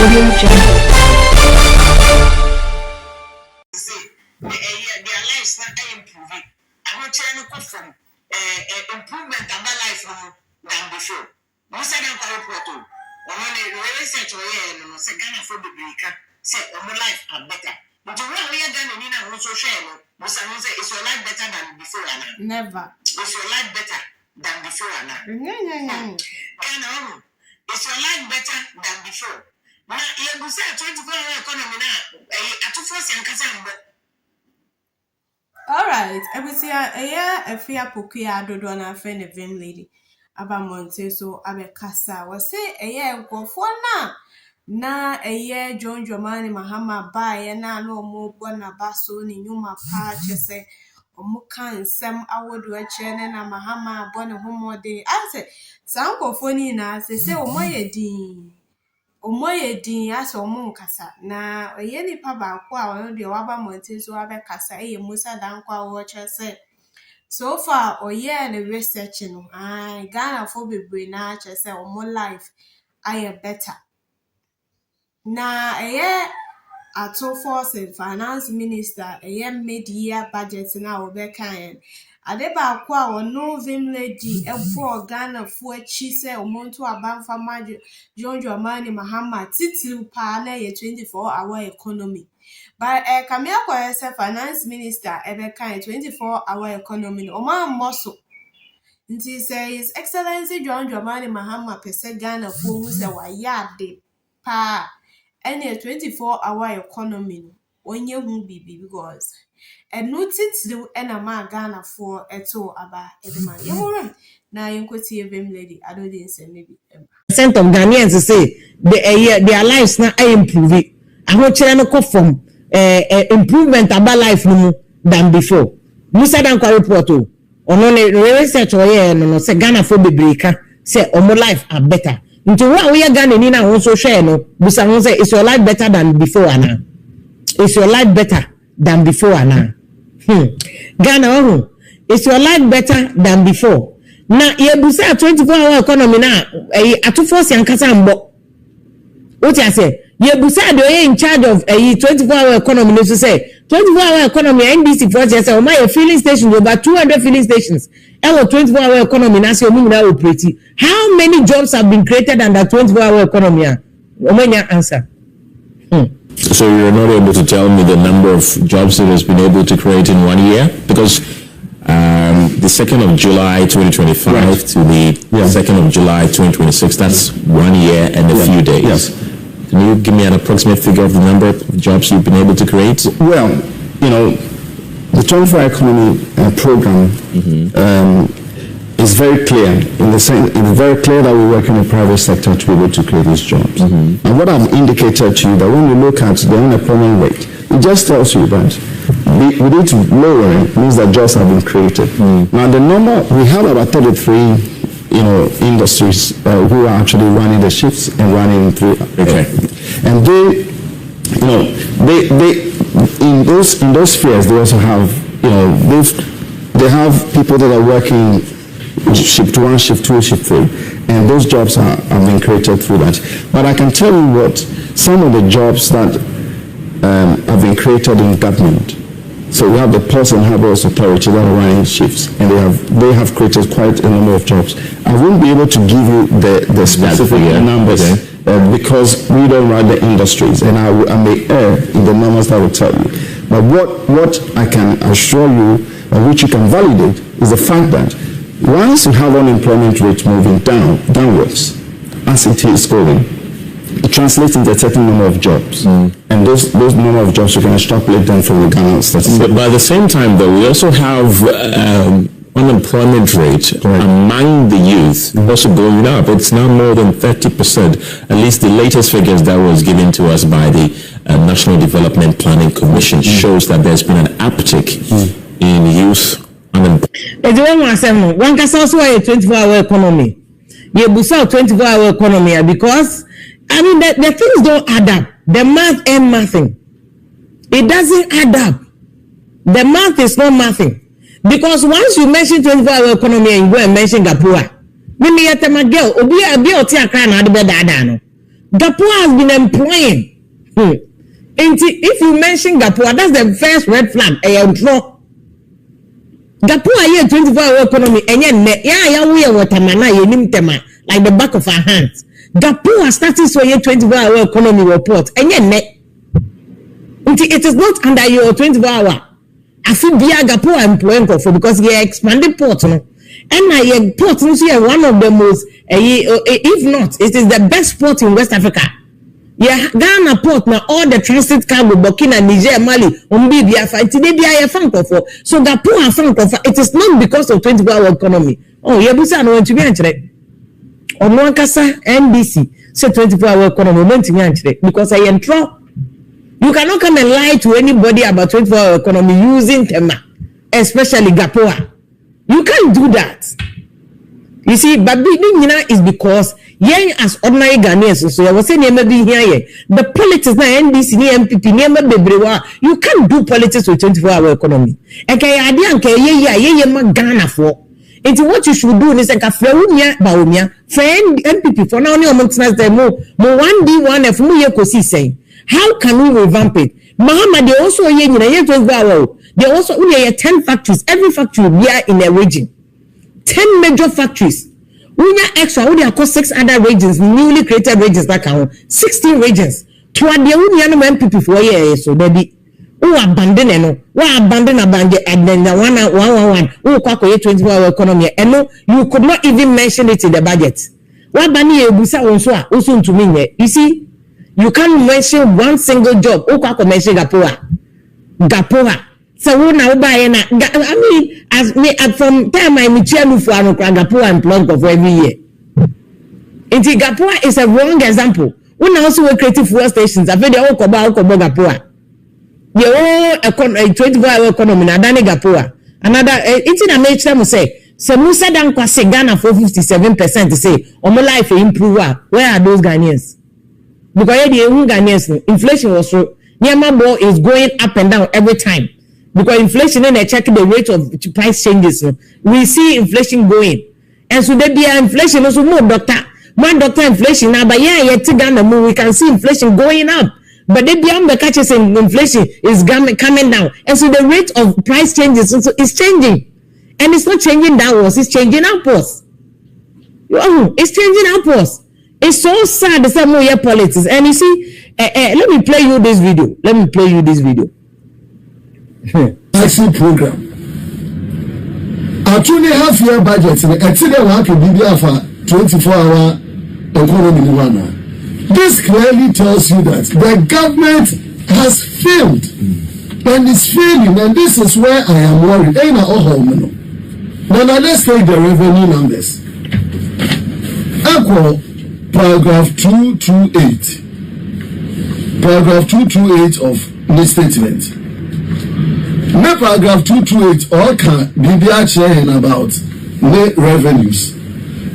Audio Jungle. Their lives not improving. I'm not trying to come from improvement of my life than before. Musah Darkwah, when they research or say Ghana for the breaker, say my life are better. But when we are done in our social share, Musah say is your life better than before? Never. Is your life better than before? Ghana, is your life better than before? Now, you say 24-hour economy now, at 2 force and Kazan. All right, a fair pokia do don a friend of them lady. Abamonte so abe kasa was say a year go for na a year John Dramani Mahama buy na no more bona basso ni nyuma patch say omukan sem awodu a chen na Mahama bona homo de answer some phony na say omoye din ase omo nkasa na oye nipa baako a ono de waba monte so abe kasa Musah Darkwah wo che so far oye the research no Ghana for bebre na che say omo life aye better na ato force finance minister mid-year budget na obekan ade ba kwa ono vim lady ebo Ghana fu achi se omonto abanfa majo Jonjo Amani Mahama titiru pa na 24-hour economy but kamia kwa se finance minister ebekan 24-hour economy o ma moso nti say his excellency Jonjo Amani Mahama pese Ghana fu hu se wa yade pa any 24-hour economy onye hu bibi because no titlu ena ma Ghana for eto aba edema yemurem na yenkoti evem lady adodin say maybe percent of Ghanaians say their lives na improve ahokyere no from improvement about life no than before. Musah Darkwah report ono ne research oye no say Ghana for bebreka say omo life are better. Into what we are Ghana ni na won so share no busa won say is your life better than before ana? Is your life better than before ana? Ghana is your life better than before? Na ye busa 24-hour economy na atu force yankasa mbo. What you say? Ye busa do in charge of 24-hour economy no to say 24-hour economy NBC force say o my filling stations over 200 filling stations. Our 24-hour economy na say omu na operate. How many jobs have been created under 24-hour economy? Omenya answer. So you're not able to tell me the number of jobs it has been able to create in 1 year? Because the 2nd of July 2025 right. to the 2nd of July 2026, that's 1 year and a few days. Yes. Can you give me an approximate figure of the number of jobs you've been able to create? Well, the 24-hour economy program is very clear in the sense it's very clear that we work in the private sector to be able to create these jobs. And what I've indicated to you that when you look at the unemployment rate, it just tells you that we need to lower it, means that jobs have been created. Now the number we have about 33 industries who are actually running the shifts and running through and they in those spheres they also have they have people that are working shift 1, shift 2, shift 3, and those jobs have been created through that. But I can tell you what some of the jobs that have been created in government. So we have the Ports and Harbours Authority that are running shifts, and they have created quite a number of jobs. I won't be able to give you the specific numbers because we don't run the industries, and I may err in the numbers that I will tell you. But what I can assure you, and which you can validate, is the fact that once you have unemployment rate moving downwards, as it is going, it translates into a certain number of jobs. And those number of jobs, you can extrapolate them from the Ghana statistics. But by the same time, though, we also have unemployment rate among the youth also going up. It's now more than 30%. At least the latest figures that was given to us by the National Development Planning Commission shows that there's been an uptick in youth unemployment. One can also a 24-hour economy. You boost 24-hour economy because I mean the things don't add up. The math ain't mathing. It doesn't add up. The math is not mathing. Because once you mention 24-hour economy and you go and mention Gapua, when you get my girl, Obi Otia Kana the bed. Gapua has been employing. If you mention Gapua, that's the first red flag. Gapua here 24-hour economy, and yeah, we are watermana, like the back of our hands. Gapua starting so here 24-hour economy report, and it is not under your 24-hour. I feel be a Gapua employing for because he expanded port, no. And I port is one of the most, if not, it is the best port in West Africa. Yeah, Ghana port now all the transit cargo, Burkina, Niger, Mali, Biafra, today be a fan for. So Gapua fan for. It is not because of 24-hour economy. Oh, Yabusa no want to be answered. Or no Kasa NBC say 24-hour economy went to be answered because I am trouble. You cannot come and lie to anybody about 24-hour economy using Tema, especially Gapua. You can't do that. You see, but is because as ordinary Ghanaians, so I was saying maybe here the politics na NDC, MPP, you can't do politics with 24-hour economy. Okay, idea Ghana for. It's what you should do is like a friend MPP for now only more 1D1F saying. How can we revamp it? Muhammad, they also they also 10 factories. Every factory we are in a region. 10 major factories. We are extra. We are 6 other regions, newly created regions that count 16 regions. To the union people for years, so baby. Who abandon and then the 111 who calculate 24-hour economy and no, you could not even mention it in the budget. What Bani Busa also to me? You see, you can't mention one single job. Who can mention Gapua? So who now buy I mean, as me from time I meet you for Gapua employed for every year. Inti Gapua is a wrong example. We now also creative fuel stations. I've heard all Gapua. The whole 24-hour economy na dane Gapua. Another it's I make them say Musah Darkwah say Ghana for 57% say my life improve. Where are those Ghanaians? Because the Ghanaians inflation also Niamabo is going up and down every time. Because inflation and they check the rate of price changes. We see inflation going. And so there be inflation also more doctor inflation now, but Ghana we can see inflation going up. But they beyond the catches and inflation is coming down. And so the rate of price changes also is changing. And it's not changing downwards, it's changing upwards. It's changing upwards. It's so sad the same way politics. And you see, let me play you this video. Action program. Actually, half-year budget. Actually, one can be there for 24-hour economy. This clearly tells you that the government has failed and is failing, and this is where I am worried. Now let's take the revenue numbers. Equal paragraph 228. Paragraph 228 of this statement. Now paragraph 228 all can be sharing about the revenues.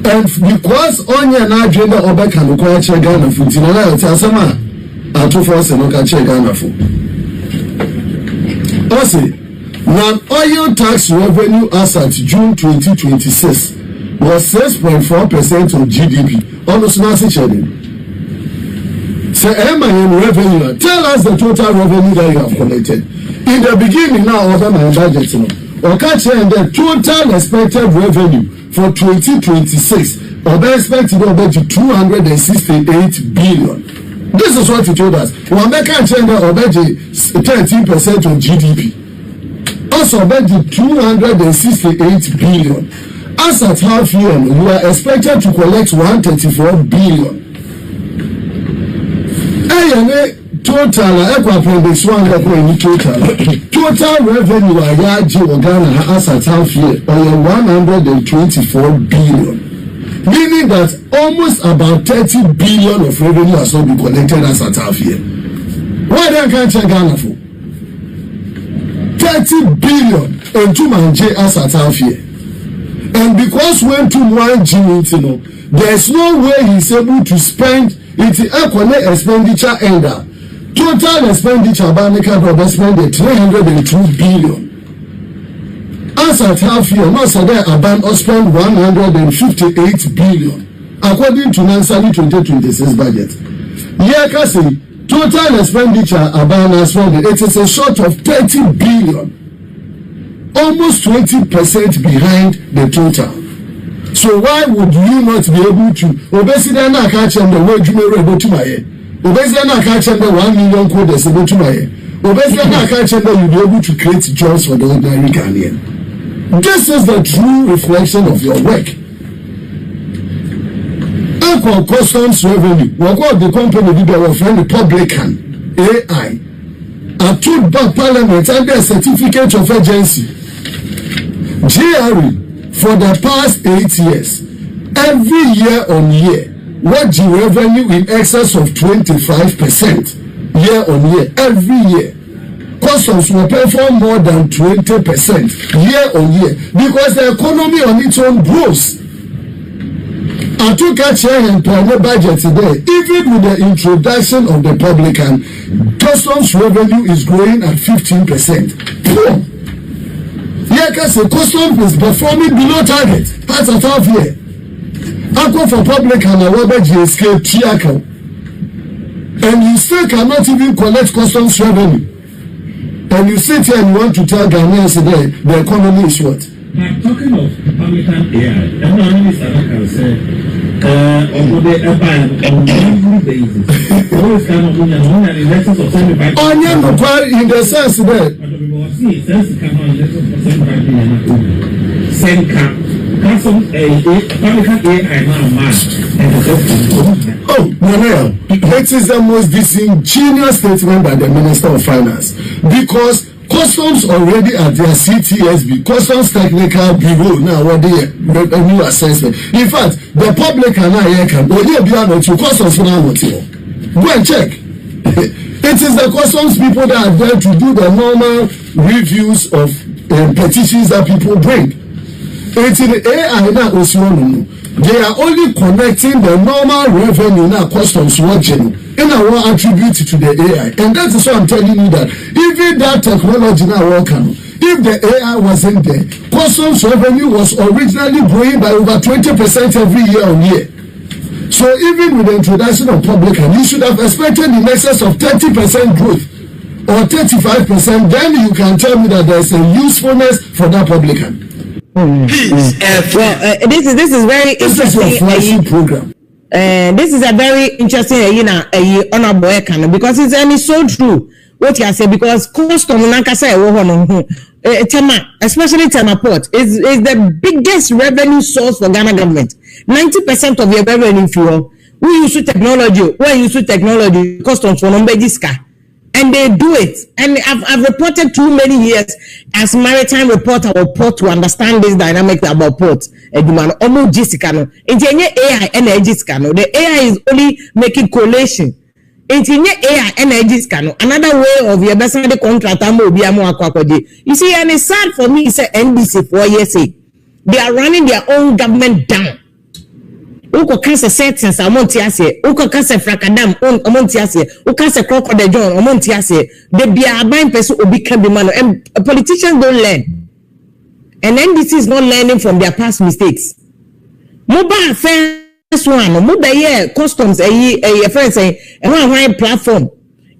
And because on your agenda or can require Ghana for Tinana Tasama, and 2 force and look at Ghana for. Also, non-oil tax revenue as at June 2026 was 6.4% of GDP. Almost nothing shedding. So, MIN revenue, tell us the total revenue that you have collected. In the beginning now of my budget, or catch and the total expected revenue for 2026, or they expected over to 268 billion. This is what you told us. One make a change over 13% of GDP. Also about 268 billion. As at half year, you are expected to collect 134 billion. Total revenue Ghana as at half year or 124 billion, meaning that almost about 30 billion of revenue has not been collected as at half year. Why don't I check Ghana for 30 billion and 2 manje as at half year? And because when to 1 G, there's no way he's able to spend it equal expenditure ender. Total expenditure by the spend 302 billion. As at half year, Musah Darkwah spend 158 billion, according to Nansali 2026 budget. Yeah, kasi total expenditure Abana spending, it is a short of 30 billion, almost 20% behind the total. So why would you not be able to? Obesity na catch them the way you may able to my Obesity na catch them the 1 million coders able to my Obesity na catch them you'll be able to create jobs for the ordinary Ghanaian. This is the true reflection of your work. Equal customs revenue. What got the company did they were friend Republican AI. I took back Parliament and their certificate of agency. GRE. For the past 8 years, every year on year, what the revenue in excess of 25% year on year, every year. Customs will perform more than 20% year on year because the economy on its own grows. I took a chair and plan budget today. Even with the introduction of the publican, customs revenue is growing at 15%. Poor. Yeah, because the custom is performing below target. That's a tough year. I go for public and I will GSK Triacle. And you still cannot even collect customs revenue. And you sit here and you want to tell Ghanaians today the economy is what? Now, talking of publican AI, everyone is say, on the every basis. Always kind of in excess of 75. In the sense that. Oh, Manuel, it is the most disingenuous statement by the Minister of Finance because customs already at their CTSB, Customs Technical Bureau, now what the revenue assessment. In fact, the public and I can go here beyond to customs now. Go and check. It is the customs people that are there to do the normal reviews of petitions that people bring. It's in the AI now. They are only connecting the normal revenue now customs watching in our attribute to the AI. And that is why I'm telling you that even that technology now working, if the AI wasn't there, customs revenue was originally growing by over 20% every year on year. So even with the introduction of publican, you should have expected in excess of 30% growth or 35%. Then you can tell me that there's a usefulness for that publican. Well, this is very interesting. This is your flagship program. This is a very interesting, honorable canon because it's so true what you say because custom especially Tema Port is the biggest revenue source for Ghana government. 90% of your revenue fuel we use technology. When you use technology, customs for Nombejiska. And they do it. And I've reported too many years as maritime reporter or port to understand this dynamic about ports. The AI the AI is only making collation. AI another way of your best contract. You see, and it's sad for me, it's NBC 4 years. They are running their own government down. Uko kase settings amonti ase uko kase frakadam amonti ase uko kase crocodile john amonti ase they be aban person obi can be man and politicians don't learn and NDC is not learning from their past mistakes. Mobile first one mobile year customs a friend say a one platform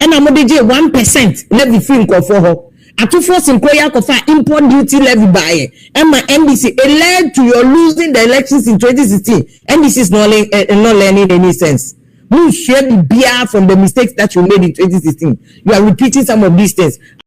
and I'm going to 1% levy fee for her. At two force in Korea Kofa import duty levy by Emma NBC. It led to your losing the elections in 2016. NBC is not learning any sense. You share the beer from the mistakes that you made in 2016. You are repeating some of these things.